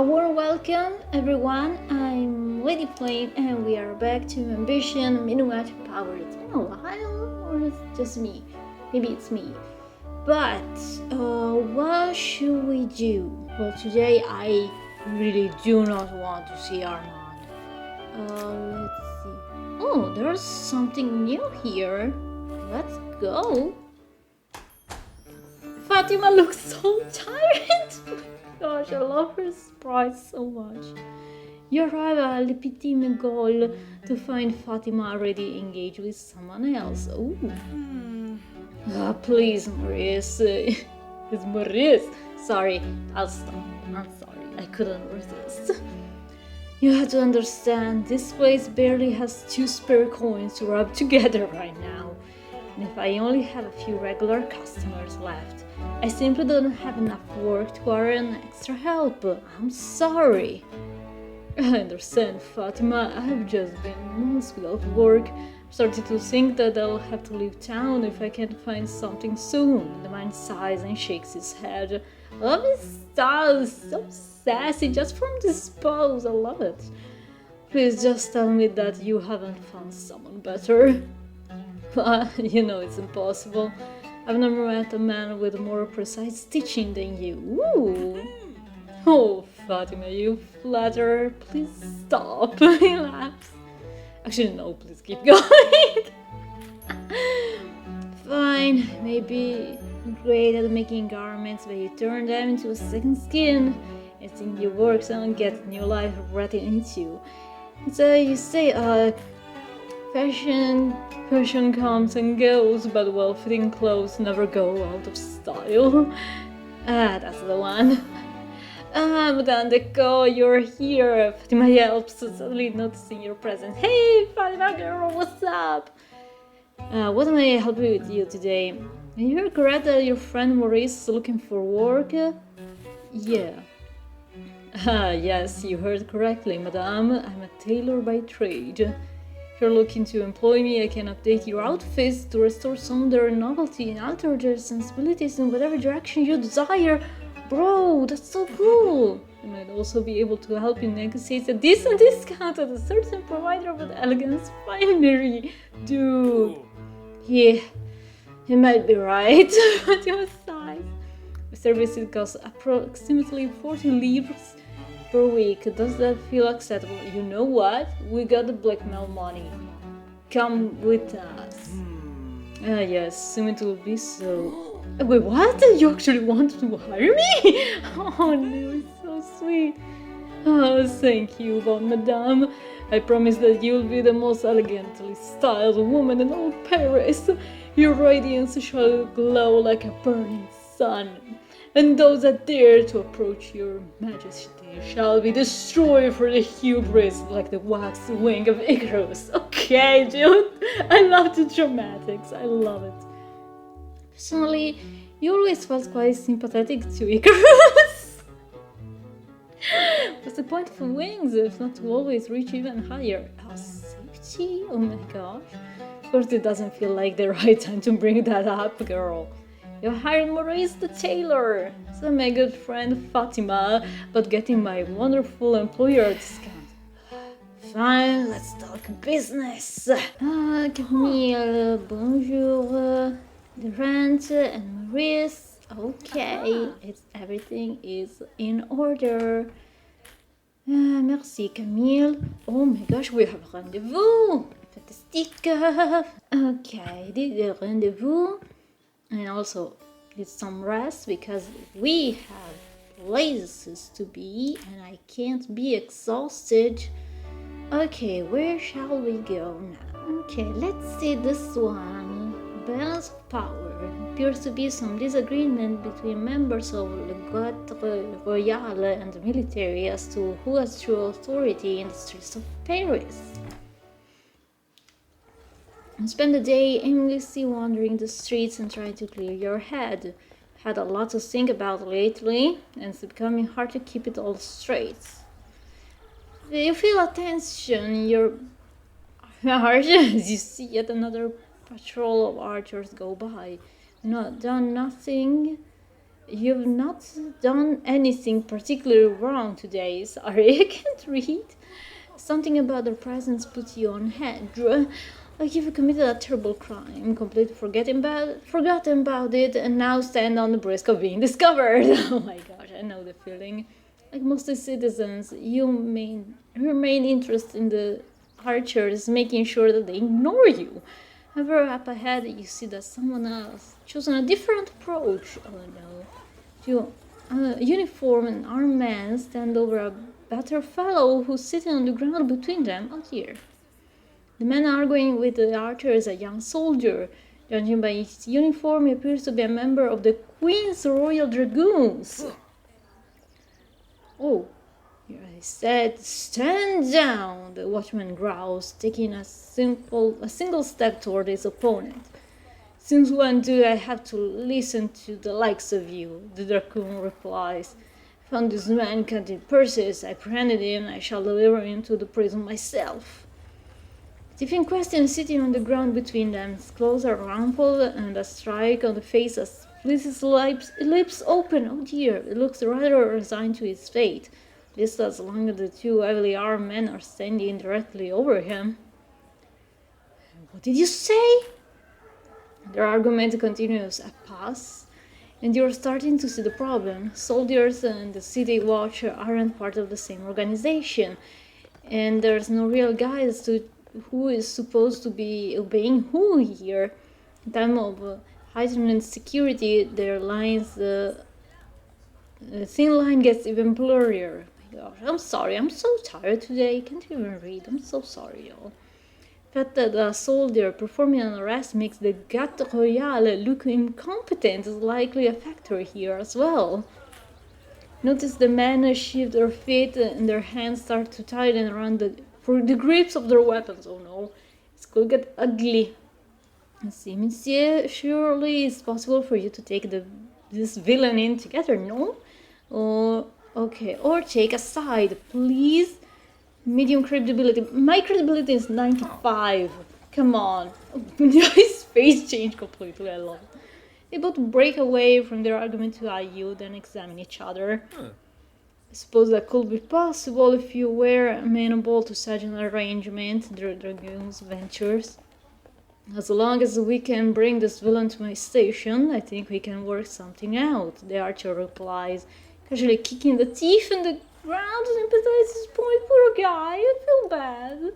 A warm welcome, everyone. I'm Lady Flame, and we are back to Ambition Minuet Power. It's been a while, or it's just me? Maybe it's me. But what should we do? Well, today I really do not want to see Armand. Let's see. Oh, there's something new here. Let's go. Fatima looks so tired. Gosh, I love her sprite so much. You arrive at Le Petit Megol to find Fatima already engaged with someone else. Ooh. Please, Maurice. It's Maurice. Sorry, I'll stop. I'm sorry, I couldn't resist. You have to understand, this place barely has 2 spare coins to rub together right now. And if I only have a few regular customers left, I simply don't have enough work to warrant extra help. I'm sorry. I understand, Fatima. I have just been months without work. I'm starting to think that I'll have to leave town if I can't find something soon. The man sighs and shakes his head. I love his style, it's so sassy, just from this pose. I love it. Please just tell me that you haven't found someone better. You know it's impossible. I've never met a man with more precise stitching than you. Ooh. Oh, Fatima, you flatter. Please stop. He laughs. Actually, no, please keep going. Fine, maybe you're great at making garments, but you turn them into a second skin. I think your work and get new life right into. So you say, Fashion comes and goes, but well-fitting clothes never go out of style. That's the one. Madame Deco, you're here. Fatima yelps, suddenly noticing your presence. Hey, Fatima girl, what's up? What may I help with you today? You heard correct that your friend Maurice is looking for work? Yeah. Yes, you heard correctly, madame. I'm a tailor by trade. If you're looking to employ me, I can update your outfits to restore some of their novelty and alter their sensibilities in whatever direction you desire. Bro, that's so cool! I might also be able to help you negotiate a decent discount at a certain provider of elegance finery. Dude. Yeah, he might be right. But your size. The service costs approximately 40 livres per week. Does that feel acceptable? You know what? We got the blackmail money. Come with us. Yes, soon it will be so. Wait, what? You actually want to hire me? Oh no, it's so sweet. Oh, thank you, bonne madame. I promise that you'll be the most elegantly styled woman in all Paris. Your radiance shall glow like a burning sun, and those that dare to approach your majesty shall be destroyed for the hubris like the wax wing of Icarus. Okay, dude, I love the dramatics, I love it. Personally, you always felt quite sympathetic to Icarus. What's the point of wings if not to always reach even higher? Oh, safety? Oh my gosh. Of course it doesn't feel like the right time to bring that up, girl. You hired Maurice the tailor, so my good friend Fatima, but getting my wonderful employer discount. Fine, let's talk business. Camille, bonjour, the rent and Maurice. Okay, everything is in order. Merci Camille. Oh my gosh, we have rendezvous. Fantastique. Okay, the rendezvous. And also get some rest because we have places to be and I can't be exhausted. Okay, where shall we go now? Okay, let's see this one. Balance of power. Appears to be some disagreement between members of the Garde Royale and the military as to who has true authority in the streets of Paris. Spend the day aimlessly wandering the streets and trying to clear your head. Had a lot to think about lately, and it's becoming hard to keep it all straight. You feel a tension, your heart as you see yet another patrol of archers go by. Not done nothing you've not done anything particularly wrong today. Sorry, I can't read. Something about their presence puts you on edge. Like you've committed a terrible crime, completely forgotten about it, and now stand on the brisk of being discovered. Oh my gosh, I know the feeling. Like most of the citizens, your main interest in the archer is making sure that they ignore you. However, up ahead, you see that someone else chosen a different approach. Oh no. A uniformed and armed man stand over a better fellow who's sitting on the ground between them. Oh dear. The man arguing with the archer is a young soldier. Judging by his uniform, he appears to be a member of the Queen's Royal Dragoons. Oh, here I said, stand down, the watchman growls, taking a single step toward his opponent. Since when do I have to listen to the likes of you? The dragoon replies. Found this man counting purses, I apprehended him, I shall deliver him to the prison myself. The thief in question is sitting on the ground between them, his clothes are rumpled and a strike on the face has split his lips open. Oh dear, it looks rather resigned to his fate. This as long as the two heavily armed men are standing directly over him. What did you say? Their argument continues a pass, and you're starting to see the problem. Soldiers and the city watch aren't part of the same organization, and there's no real guide as to who is supposed to be obeying who here. In time of heightened security, the thin line gets even blurrier. Oh my gosh, I'm sorry, I'm so tired today, I can't even read, I'm so sorry, y'all. The fact that a soldier performing an arrest makes the Garde Royale look incompetent is likely a factor here as well. Notice the men shift their feet and their hands start to tighten around the grips of their weapons. Oh no, this could get ugly. See, monsieur, surely it's possible for you to take this villain in together, no? Oh, okay, or take a side, please. Medium credibility. My credibility is 95. Come on. His face changed completely. I love it. They both break away from their argument to argue, then examine each other. I suppose that could be possible if you were amenable to such an arrangement, the dragoons ventures. As long as we can bring this villain to my station, I think we can work something out, the archer replies, casually kicking the thief in the ground to sympathize his point. Poor guy, I feel bad.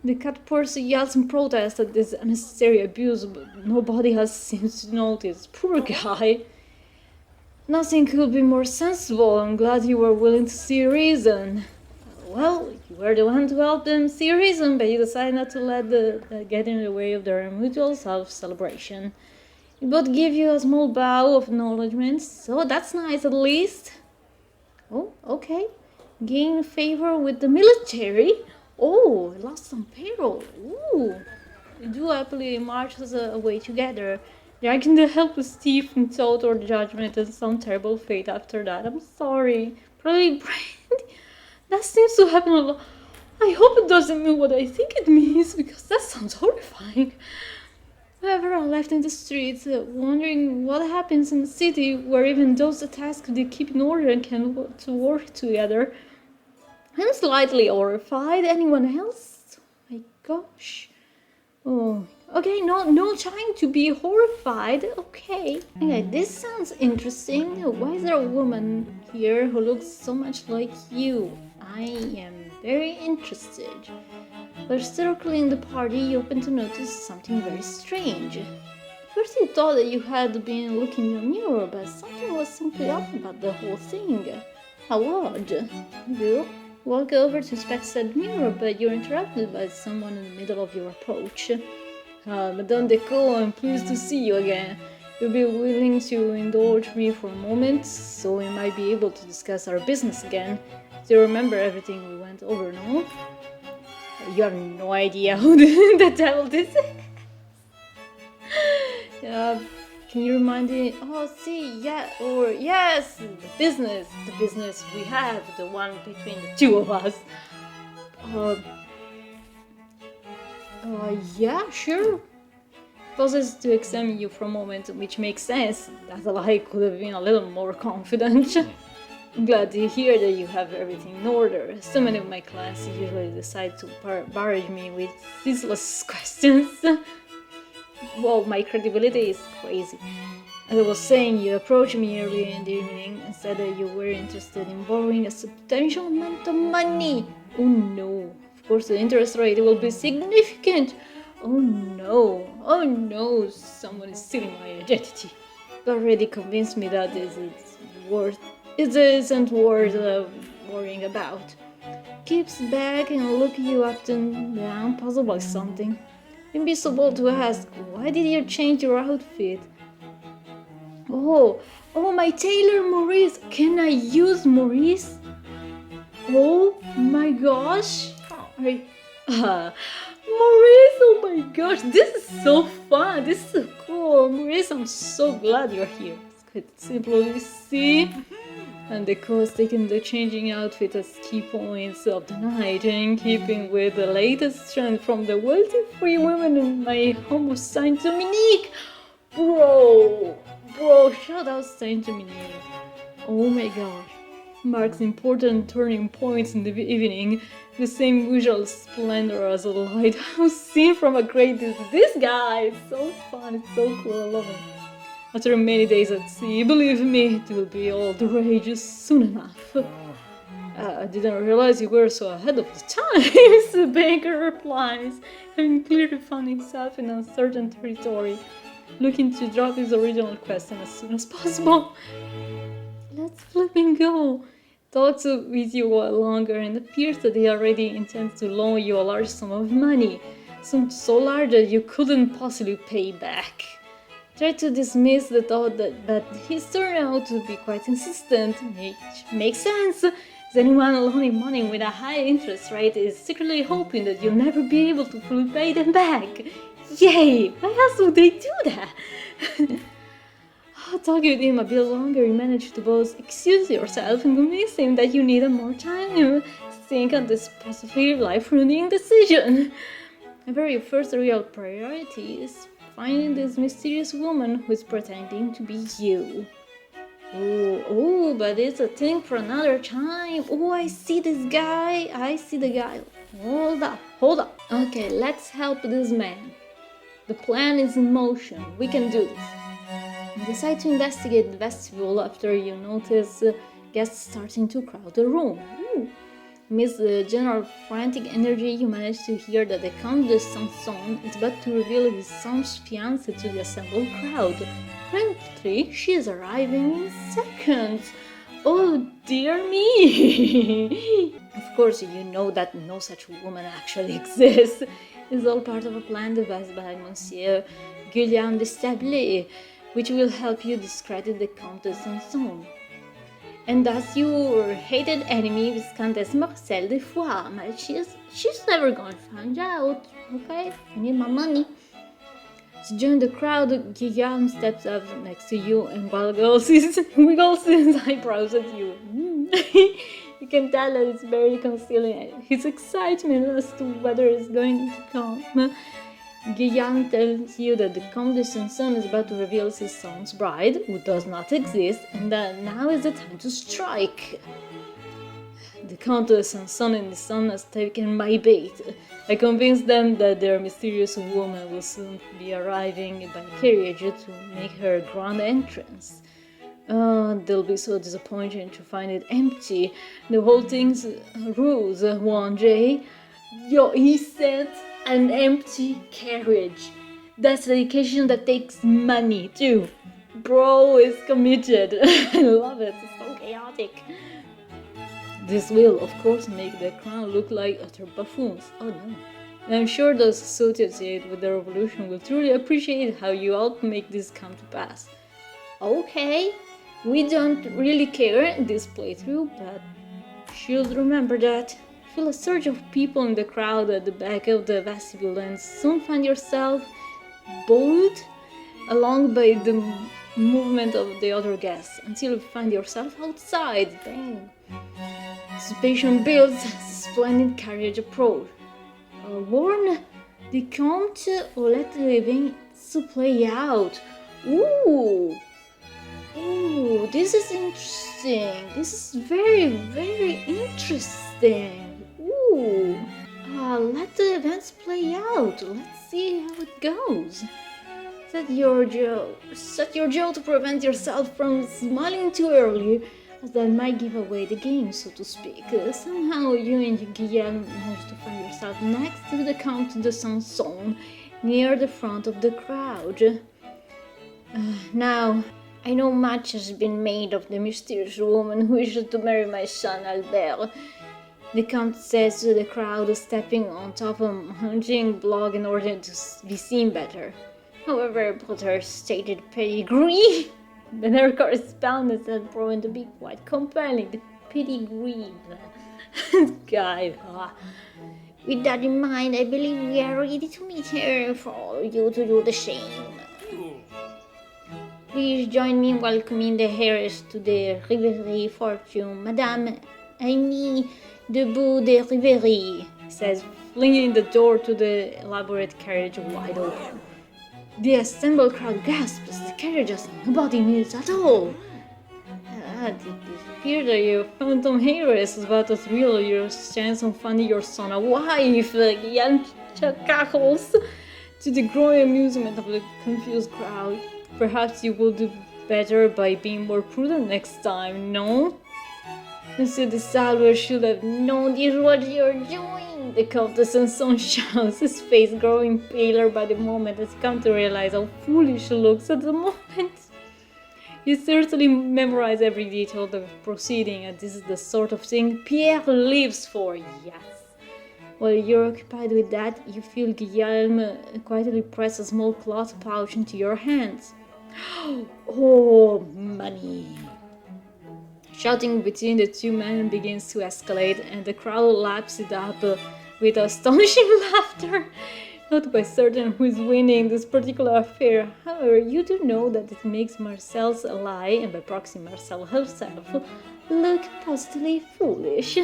The cat person yells in protest at this unnecessary abuse, but nobody else seems to notice. Poor guy. Nothing could be more sensible. I'm glad you were willing to see reason. Well, you were the one to help them see reason, but you decided not to let that get in the way of their mutual self-celebration. We both give you a small bow of acknowledgement, so that's nice at least. Oh, okay. Gain favor with the military? Oh, lost some payroll. Ooh. We do happily march us away together. Dragging the helpless thief from thought or judgment and some terrible fate after that. I'm sorry. Probably that seems to happen a lot. I hope it doesn't mean what I think it means, because that sounds horrifying. However, I'm left in the streets, wondering what happens in the city where even those tasked with keeping order can work together. I'm slightly horrified. Anyone else? My gosh. Oh, okay, no trying to be horrified. Okay, this sounds interesting. Why is there a woman here who looks so much like you? I am very interested. While circling the party, you open to notice something very strange. First you thought that you had been looking in your mirror, but something was simply off about the whole thing. How odd. You walk over to inspect said mirror, but you're interrupted by someone in the middle of your approach. Madame Deco, I'm pleased to see you again. You'll be willing to indulge me for a moment, so we might be able to discuss our business again. Do you remember everything we went over, no? You have no idea who the devil this is. Can you remind me? Oh, see, yeah, or yes, the business we have, the one between the two of us. Yeah, sure. pauses to examine you for a moment, which makes sense. That I could have been a little more confident. I'm glad to hear that you have everything in order. So many of my clients usually decide to barrage me with ceaseless questions. Well, my credibility is crazy. As I was saying, you approached me earlier in the evening and said that you were interested in borrowing a substantial amount of money. Oh no, of course the interest rate will be significant. Oh no, someone is stealing my identity. You already convinced me that it isn't worth worrying about. Keeps back and look you up and down, puzzled by something. Maybe so bold to ask, why did you change your outfit? Oh, my tailor Maurice. Can I use Maurice? Oh my gosh. Maurice, oh my gosh, this is so fun. This is so cool. Maurice, I'm so glad you're here. It's quite simple, you see. And the co's taking the changing outfit as key points of the night, in keeping with the latest trend from the wealthy free women in my home of Saint Dominique. Bro, shout out Saint Dominique. Oh my gosh. Marks important turning points in the evening, the same usual splendor as a lighthouse seen from a great distance. This guy is so fun, it's so cool, I love it. After many days at sea, believe me, it will be all the rage soon enough. I didn't realize you were so ahead of the times, the banker replies, having clearly found himself in uncertain territory, looking to drop his original question as soon as possible. Let's flipping go. Talks with you a while longer and appears that he already intends to loan you a large sum of money, so large that you couldn't possibly pay back. Try to dismiss the thought that he's turned out to be quite insistent, which makes sense, as anyone loaning money with a high interest rate is secretly hoping that you'll never be able to fully pay them back. Yay! Why else would they do that? Talking with him a bit longer, you manage to both excuse yourself and convince him that you need more time to think on this possibly life-ruining decision. My very first real priority is finding this mysterious woman who is pretending to be you. Oh, but it's a thing for another time. Oh, I see the guy. Hold up. Okay, let's help this man. The plan is in motion. We can do this. You decide to investigate the vestibule after you notice guests starting to crowd the room. Amidst the general frantic energy, you manage to hear that the Count de Sanson is about to reveal his son's fiancée to the assembled crowd. Frankly, she is arriving in seconds. Oh dear me! Of course, you know that no such woman actually exists. It's all part of a plan devised by Monsieur Guillaume de Stablé, which will help you discredit the Countess Sanson. And thus your hated enemy, Viscountess Marcel de Foix. She's never gonna find out, okay? I need my money. To join the crowd, Guillaume steps up next to you and wiggles his eyebrows at you. You can tell that it's very concealing his excitement as to whether it's going to come. Guillaume tells you that the Comte de Sanson is about to reveal his son's bride, who does not exist, and that now is the time to strike. The Count de Sanson and his son has taken my bait. I convinced them that their mysterious woman will soon be arriving by carriage to make her grand entrance. They'll be so disappointed to find it empty. The whole thing's ruse, Juan J. He sent an empty carriage. That's dedication that takes money too. Bro is committed. I love it. It's so chaotic. This will, of course, make the crown look like utter buffoons. Oh no. I'm sure those associated with the revolution will truly appreciate how you helped make this come to pass. Okay, we don't really care in this playthrough, but should remember that. Feel a surge of people in the crowd at the back of the vestibule and soon find yourself bowled along by the movement of the other guests until you find yourself outside. Bang! Anticipation builds, splendid carriage approach. Warn the Comte Olette Levin to play out. Ooh, ooh, this is interesting. This is very, very interesting. Ooh, let the events play out. Let's see how it goes. Set your jaw to prevent yourself from smiling too early, as that might give away the game, so to speak. Somehow you and Guillaume managed to find yourself next to the Count de Sanson, near the front of the crowd. Now, I know much has been made of the mysterious woman who wished to marry my son Albert. The Count says to the crowd, stepping on top of a hunching block in order to be seen better. However, Potter's stated pedigree, their correspondence had proven to be quite compelling. The pedigree, guy. With that in mind, I believe we are ready to meet her for you to do the same. Please join me in welcoming the heiress to the Riverie fortune, Madame Amy de Beau de Riverie, says, flinging the door to the elaborate carriage wide open. The assembled crowd gasps. The carriage has nobody in it at all. It appears that your phantom heiress is about to thrill your chance on finding your son a wife. Guillaume cackles to the growing amusement of the confused crowd. Perhaps you will do better by being more prudent next time, no? Monsieur de Salvo should have known this what you're doing. The Count de Sanson shouts, his face growing paler by the moment as come to realize how foolish he looks at the moment. You certainly memorize every detail of the proceeding, and this is the sort of thing Pierre lives for, yes. While you're occupied with that, you feel Guillaume quietly press a small cloth pouch into your hands. Oh, money! Shouting between the two men begins to escalate, and the crowd laps it up with astonishing laughter. Not by certain who is winning this particular affair. However, you do know that it makes Marcel's lie, and by proxy Marcel herself, look positively foolish.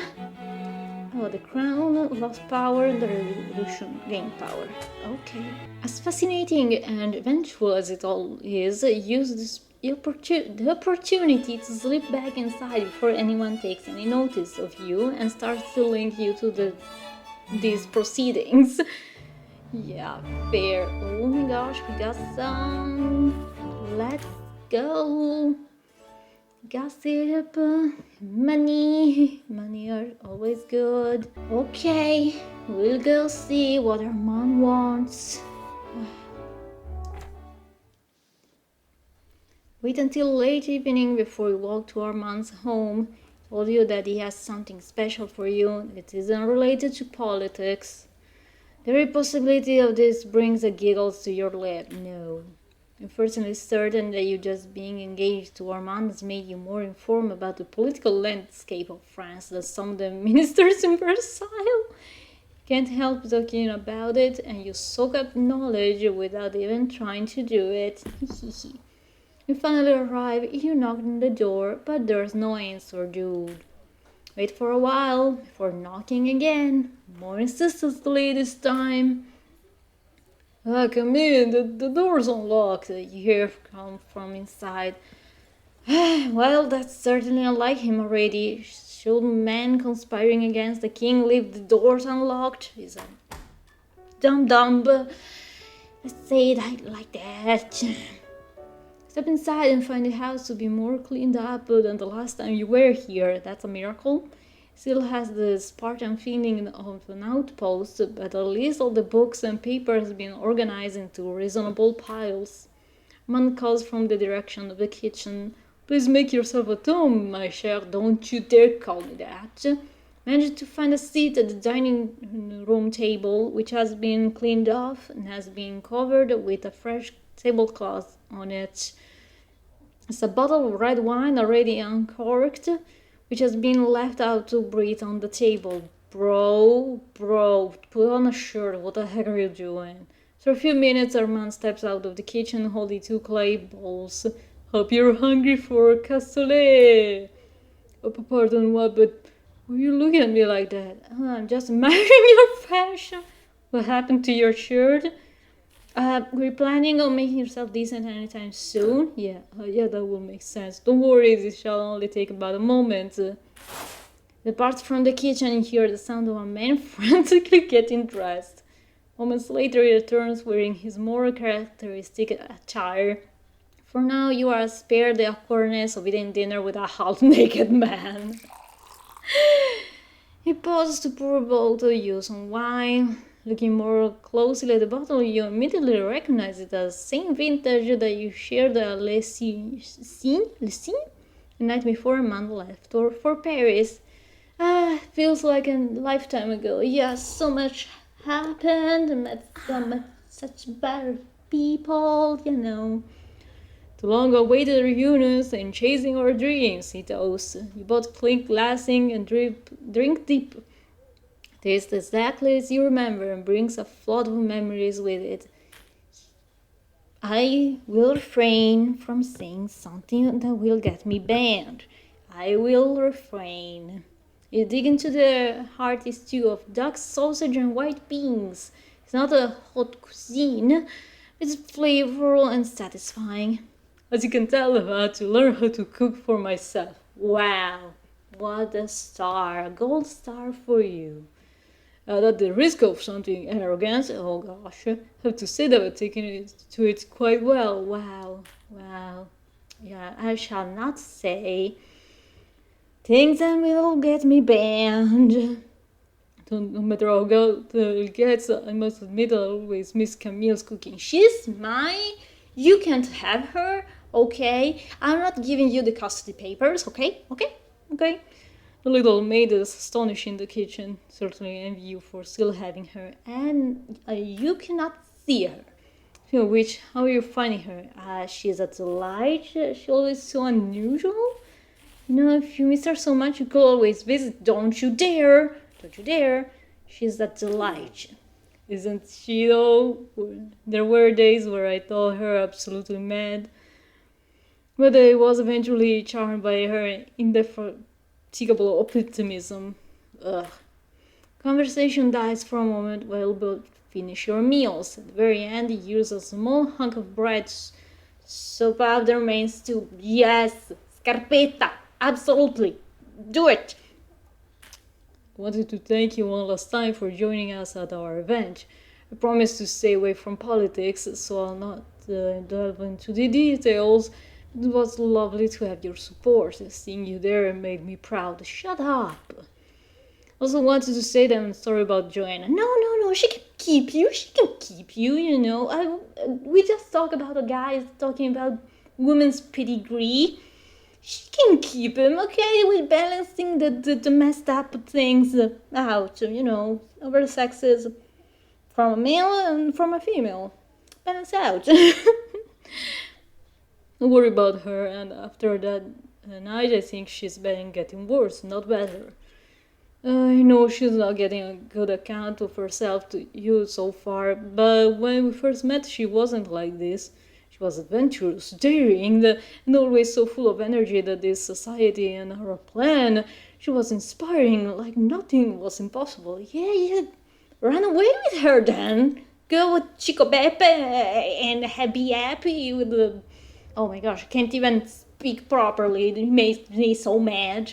Oh, the crown lost power and the revolution gained power. Okay. As fascinating and eventual as it all is, use the opportunity to slip back inside before anyone takes any notice of you and starts to link you to these proceedings. Yeah, fair. Oh my gosh, we got some. Let's go. Gossip, money are always good. Okay, we'll go see what our mom wants. Wait until late evening before we walk to Armand's home. Told you that he has something special for you. It isn't related to politics. The very possibility of this brings a giggle to your lip. No. I'm personally certain that you just being engaged to Armand has made you more informed about the political landscape of France than some of the ministers in Versailles. Can't help talking about it, and you soak up knowledge without even trying to do it. You finally arrive, you knock on the door, but there's no answer, dude. Wait for a while before knocking again, more insistently this time. Come in, the door's unlocked, you hear come from inside. Well, that's certainly unlike him already. Should men conspiring against the king leave the doors unlocked? He's a dum-dum. Let's say it like that. Step inside and find the house to be more cleaned up than the last time you were here. That's a miracle. Still has the Spartan feeling of an outpost, but at least all the books and papers have been organized into reasonable piles. Man calls from the direction of the kitchen. Please make yourself at home, my cher. Don't you dare call me that. Managed to find a seat at the dining room table, which has been cleaned off and has been covered with a fresh tablecloth on it. There's a bottle of red wine already uncorked, which has been left out to breathe on the table. Bro, put on a shirt. What the heck are you doing? After a few minutes, Armand steps out of the kitchen holding 2 clay bowls. Hope you're hungry for cassoulet. Oh, pardon, what? But why are you looking at me like that? I'm just admiring your fashion. What happened to your shirt? We're planning on making yourself decent anytime soon? Yeah, that will make sense. Don't worry, this shall only take about a moment. Depart from the kitchen and hear the sound of a man frantically getting dressed. Moments later, he returns wearing his more characteristic attire. For now, you are spared the awkwardness of eating dinner with a half-naked man. He pauses to pour a bottle you some wine. Looking more closely at the bottle, you immediately recognize it as the same vintage that you shared at Le Cygne the night before a man left for Paris. Feels like a lifetime ago. Yeah, so much happened, met such better people, you know. The long-awaited reunions and chasing our dreams, he toasts. You both clink glassing and drink deep. Tastes exactly as you remember and brings a flood of memories with it. I will refrain from saying something that will get me banned. I will refrain. You dig into the hearty stew of duck sausage and white beans. It's not a haute cuisine. It's flavorful and satisfying. As you can tell, I've had to learn how to cook for myself. Wow, what a star, a gold star for you. At the risk of something arrogant, oh gosh, I have to say that I've taken it quite well. Wow. Yeah, I shall not say things that will get me banned. No matter how good it gets, I must admit I always miss Camille's cooking. She's mine. You can't have her, okay? I'm not giving you the custody papers, okay? The little maid is astonished in the kitchen. Certainly envy you for still having her. And you cannot see her. Speaking of which, how are you finding her? She's a delight. She's always so unusual. You know, if you miss her so much, you could always visit. Don't you dare. She's a delight. Isn't she though? There were days where I thought her absolutely mad. But I was eventually charmed by her indefatigable optimism. Ugh. Conversation dies for a moment while you both finish your meals. At the very end, you use a small hunk of bread. Soap up the remains too. Yes, scarpetta. Absolutely. Do it. I wanted to thank you one last time for joining us at our event. I promise to stay away from politics, so I'll not delve into the details. It was lovely to have your support. Seeing you there made me proud. Shut up. Also wanted to say that I'm sorry about Joanna. No, she can keep you, you know. We just talk about a guy talking about women's pedigree. She can keep him, okay? We're balancing the messed up things out, you know, over sexes from a male and from a female. Balance out. Don't worry about her, and after that night, I think she's been getting worse, not better. I know she's not getting a good account of herself to you so far, but when we first met, she wasn't like this. She was adventurous, daring, and always so full of energy that this society and our plan, she was inspiring, like nothing was impossible. Yeah, run away with her then. Go with Chico Beppe and be happy with the... Oh my gosh, I can't even speak properly. It makes me so mad.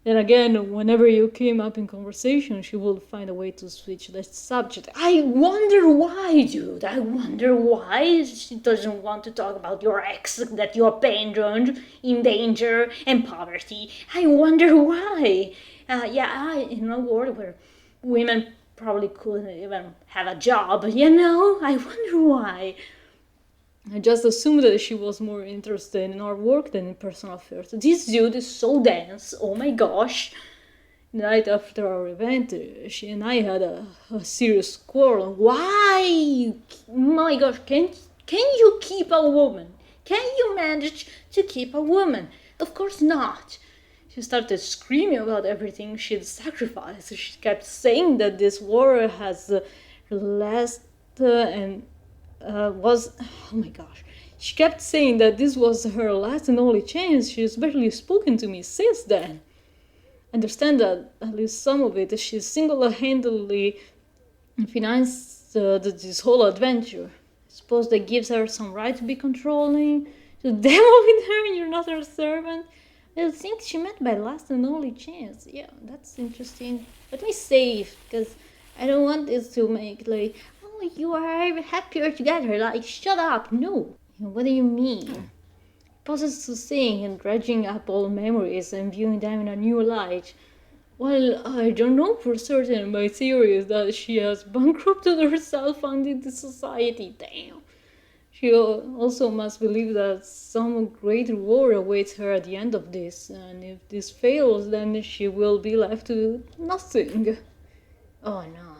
Then again, whenever you came up in conversation, she would find a way to switch the subject. I wonder why, dude. I wonder why she doesn't want to talk about your ex that you abandoned in danger and poverty. I wonder why. In a world where women probably couldn't even have a job, you know? I wonder why. I just assumed that she was more interested in our work than in personal affairs. This dude is so dense, oh my gosh. The night after our event, she and I had a serious quarrel. Why? My gosh, can you keep a woman? Can you manage to keep a woman? Of course not. She started screaming about everything she'd sacrificed. She kept saying that this war has lasted and was... Oh my gosh. She kept saying that this was her last and only chance. She's barely spoken to me since then. Understand that at least some of it she's single-handedly financed this whole adventure. I suppose that gives her some right to be controlling, to devil with her, and you're not her servant. I think she meant by last and only chance. Yeah, that's interesting. Let me save, because I don't want this to make like, oh, you are happier together. Like, shut up. No. What do you mean? Pauses to sing and dredging up old memories and viewing them in a new light. Well, I don't know for certain. My theory is that she has bankrupted herself under the society. Damn. She also must believe that some great reward awaits her at the end of this, and if this fails, then she will be left to nothing. Oh no,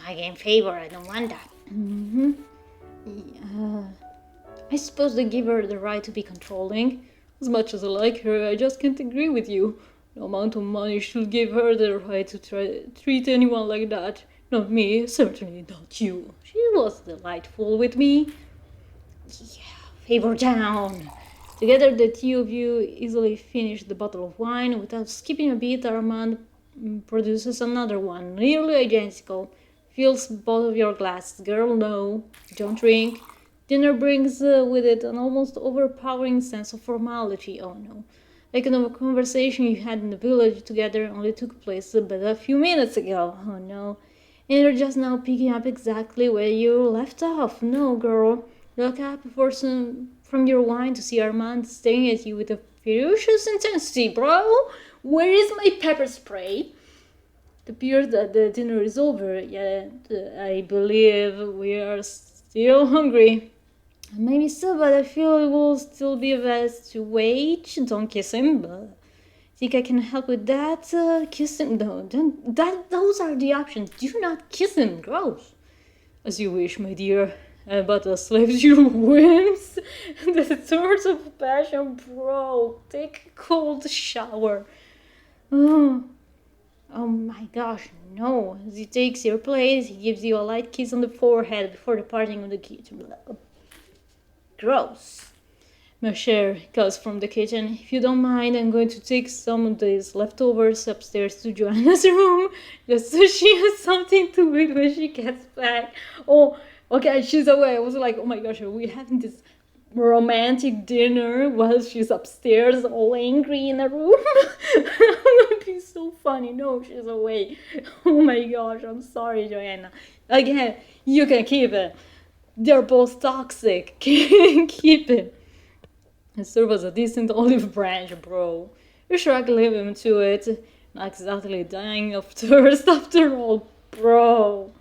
I gain favor, I don't want that. Yeah. I suppose they give her the right to be controlling. As much as I like her, I just can't agree with you. No amount of money should give her the right to treat anyone like that. Not me, certainly not you. She was delightful with me. Yeah, favor down. Together the two of you easily finish the bottle of wine. Without skipping a beat, Armand produces another one, nearly identical. Fills both of your glasses. Girl, no, don't drink. Dinner brings with it an almost overpowering sense of formality. Oh no. Like a conversation you had in the village together only took place but a few minutes ago. Oh no. And you're just now picking up exactly where you left off. No, girl. Look up from your wine to see Armand staring at you with a ferocious intensity. Bro, where is my pepper spray? It appears that the dinner is over, yet I believe we are still hungry. Maybe so, but I feel it will still be best to wait. Don't kiss him, but think I can help with that? Kiss him? No, don't. Those are the options. Do not kiss him. Gross. As you wish, my dear. But a slave's your whims. The source of passion, bro. Take a cold shower. Oh my gosh, no. As he takes your place, he gives you a light kiss on the forehead before departing with the kitchen. Gross. My share comes from the kitchen. If you don't mind, I'm going to take some of these leftovers upstairs to Joanna's room, just so she has something to eat when she gets back. Oh, okay, she's away. I was like, oh my gosh, are we having this romantic dinner while she's upstairs all angry in a room? That would be so funny. No, she's away. Oh my gosh, I'm sorry, Joanna. Again, you can keep it. They're both toxic. Keep it. And serve as a decent olive branch, bro. You sure I can leave him to it? Not exactly dying of thirst after all, bro.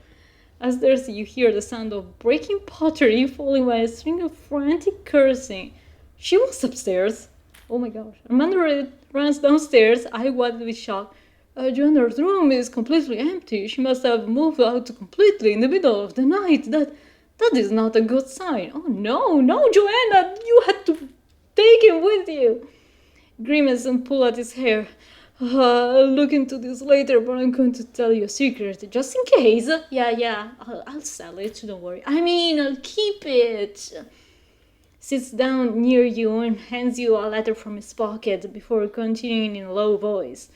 As there's you hear the sound of breaking pottery followed by a string of frantic cursing. She was upstairs. Oh my gosh. Amanda runs downstairs, eye-wide with shock. Joanna's room is completely empty. She must have moved out completely in the middle of the night. That is not a good sign. Oh no, Joanna, you had to take him with you. Grimace and pull at his hair. I'll look into this later, but I'm going to tell you a secret, just in case. Yeah, I'll sell it, don't worry. I mean, I'll keep it. Sits down near you and hands you a letter from his pocket before continuing in a low voice.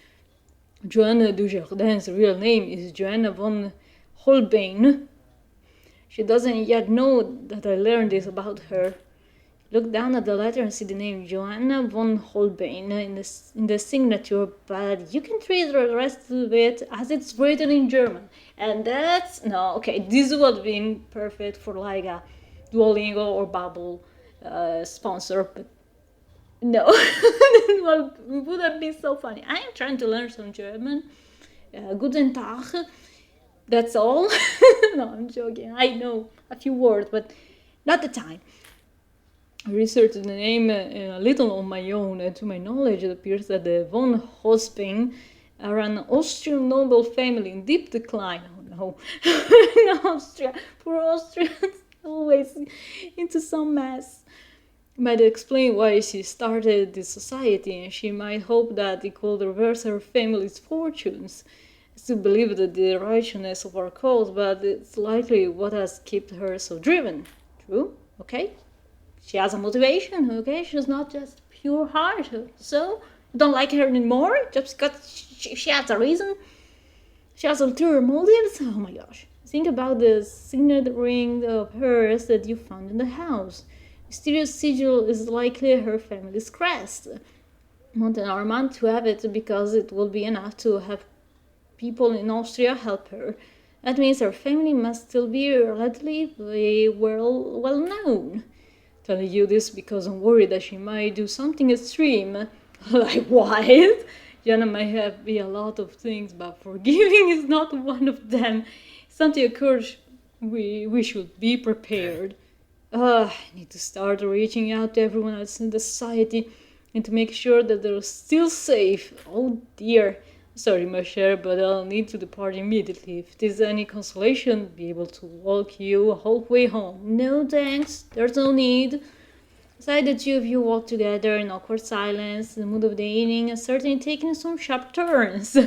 Joanna Dujardin's real name is Joanna von Holbein. She doesn't yet know that I learned this about her. Look down at the letter and see the name Joanna von Holbein in the signature, but you can treat the rest of it as it's written in German. And that's... No, okay, this would have been perfect for like a Duolingo or Babbel sponsor, but no. Well, it would have been so funny. I am trying to learn some German. Guten Tag. That's all. No, I'm joking. I know a few words, but not the time. I researched the name a little on my own, and to my knowledge, it appears that the von Holbein are an Austrian noble family in deep decline. Oh no, in Austria, poor Austrians, always into some mess. Might explain why she started this society, and she might hope that it could reverse her family's fortunes. I still believe that the righteousness of our cause, but it's likely what has kept her so driven. True? Okay? She has a motivation, okay? She's not just pure heart. So, you don't like her anymore just because she has a reason? She has ulterior motives? Oh my gosh. Think about the signet ring of hers that you found in the house. Mysterious sigil is likely her family's crest. Want an Armand to have it because it will be enough to have people in Austria help her. That means her family must still be relatively well known. Telling you this because I'm worried that she might do something extreme. Like what? Jana might have be a lot of things, but forgiving is not one of them. If something occurs, we should be prepared. I need to start reaching out to everyone else in the society and to make sure that they're still safe. Oh dear. Sorry, my cher, but I'll need to depart immediately. If it is any consolation, be able to walk you halfway home. No thanks, there's no need. Aside the two of you walk together in awkward silence, the mood of the evening is certainly taking some sharp turns.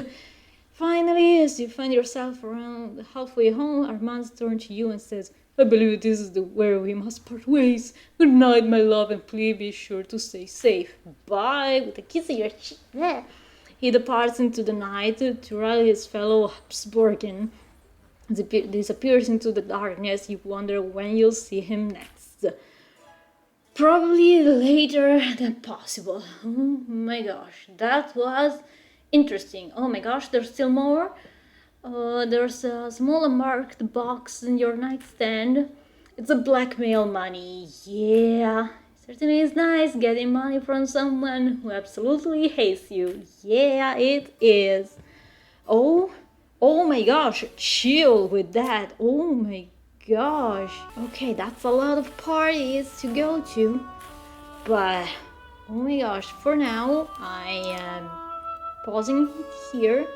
Finally, as you find yourself around halfway home, Armand turns to you and says, I believe this is where we must part ways. Good night, my love, and please be sure to stay safe. Bye, with a kiss on your cheek. He departs into the night to rally his fellow Habsburgen. Disappears into the darkness. You wonder when you'll see him next. Probably later than possible. Oh my gosh, that was interesting. Oh my gosh, there's still more. There's a small marked box in your nightstand. It's a blackmail money. Yeah, certainly is nice getting money from someone who absolutely hates you. Yeah, it is. Oh my gosh, chill with that. Oh my gosh. Okay, that's a lot of parties to go to. But, oh my gosh, for now, I am pausing here.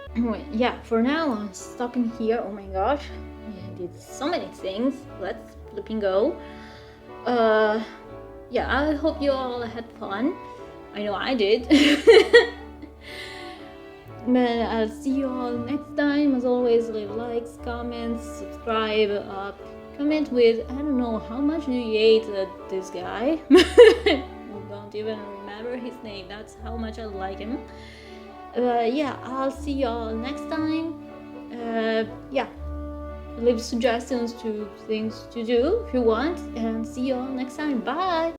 Yeah, for now, I'm stopping here. Oh my gosh, I did so many things. Let's flipping go. Yeah, I hope you all had fun. I know I did. But I'll see you all next time. As always, leave likes, comments, subscribe, comment with, I don't know, how much do you hate this guy? Don't even remember his name. That's how much I like him. Yeah, I'll see you all next time. Yeah, leave suggestions to things to do if you want, and see you all next time. Bye!